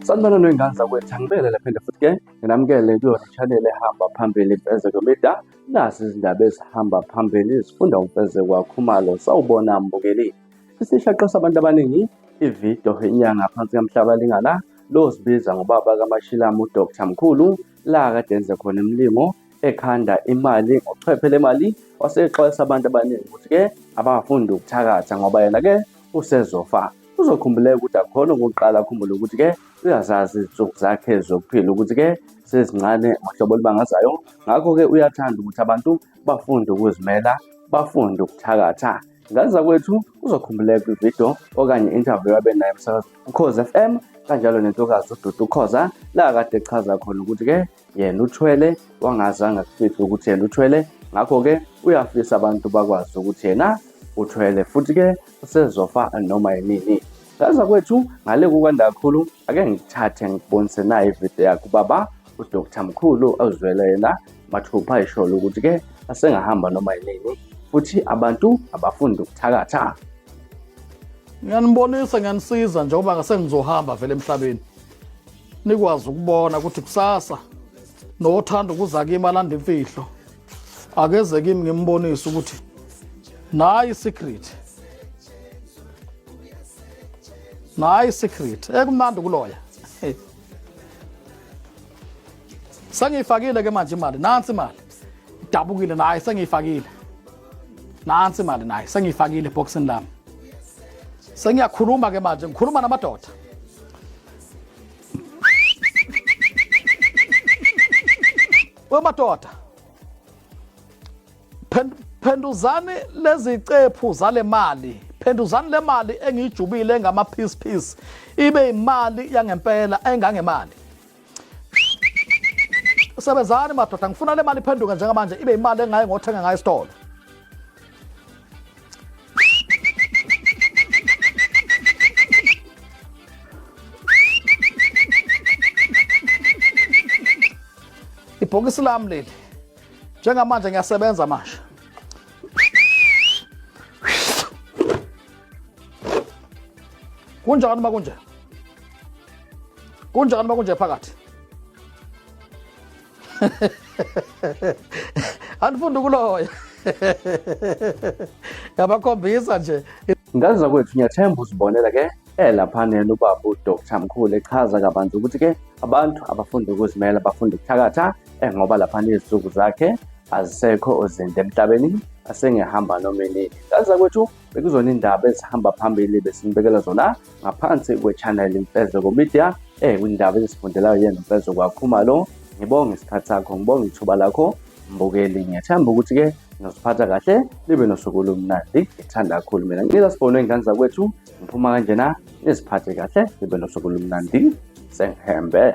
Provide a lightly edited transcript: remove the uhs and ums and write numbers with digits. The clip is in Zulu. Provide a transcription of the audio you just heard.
Sanibona ney'ngane zakwethu, angibingelele phinde futhi-ke nginamukele kuyona i-channel ehamba phambili Mfezeko Media. Nasi izindaba ezihamba phambili zifunda uMfezeko Khumalo. Sawubona mbukeli, isishaqo sabantu abaningi ividiyo inyanga phansi kamhlaba lingala lo sibiza ngobaba kaMashilama uDr Mkhulu la kade enze khona imilimo ekhanda imali ngochwephele imali wasexwayisa abantu abaningi ukuthi-ke abafunda ukuthakatha ngoba yena-ke usezofa. Uzokhumbuleka ukuthi akhona okokuqala akhumbule ukuthi-ke uyazazi izinsuku zakhe zokuphila ukuthi-ke sezincane ngohlobo olubangazayo. Ngakho-ke uyathanda ukuthi abantu bafunde ukuzimela, bafunde ukuthakatha. Ngane zakwethu uzokhumbuleka ividiyo okanye i-interview yabe naye emsakazo Ukhozi FM kanjalo nentokazi uDudu Khoza la kade echaza khona ukuthi-ke yena uthwele wangazange akufihli ukuthi yena uthwele. Ngakho-ke uyafisa abantu bakwazi ukuthi yena uthwele futhi-ke usezofa noma yinini. Ngaza kwethu ngale kukwanda kakhulu ake ngithathe ngibonise naye ividiyo yakhe ubaba uDr Mkhulu azwele yena mathupha ayishola ukuthi-ke asengahamba noma yinini futhi abantu abafunda ukuthakatha. Ngiyanibonisa, ngiyanisiza njengoba ngasengizohamba vele emhlabeni, nikwazi ukubona ukuthi kusasa nothanda ukuza kimi alanda imfihlo akeze kimi ngimbonise ukuthi nayi secret, nayi secret ekumnandi kuloya. Sengiyifakile ke manje imali, nansi imali idabukile nayi, sengiyifakile nansi imali nayi sengiyifakile eboxini lami. Sengiyakhuluma ke manje, ngikhuluma namadoda. Wemadoda, phenduzani lezi cephu zale mali, phenduzani le mali engiyijubile engama-piece ibe imali yangempela engangemali. Sebenzani madoda, ngifuna le mali iphenduke njengamanje ibe imali engaye ngothenga ngayo esitolo. Ibhokisi lami leli njengamanje ngiyasebenza manje. Kunjani makunje? Kunjani makunje phakathi? Anifunda ukuloya. Ngiyabakhombisa nje. Ngaza kwethu ngiyathemba uzibonela-ke laphaneni ubaba uDr Mkhulu echaza kabanzi ukuthi-ke abantu abafunda ukuzimela bafunda ukuthakatha ngoba laphana izinsuku zakhe azisekho uzinde emhlabeni asengehamba noma inini. Ngaza kwethu bekuzona indaba ezihamba phambili besinibekela zona ngaphansi kwe-channel Mfezeko Media kwindaba ezifundelayo yena Mfezeko Khumalo. Ngibonge isikhathi sakho, ngibonge ithuba lakho mbukeli. Ngiyathemba ukuthi-ke nosiphatha kahle libe nosuku olumnandi. Ngithanda kakhulu mina ngicela sibone iy'ngane zakwethu ngiphuma kanjena niziphathe kahle libe nosuku olumnandi. Sengihembe.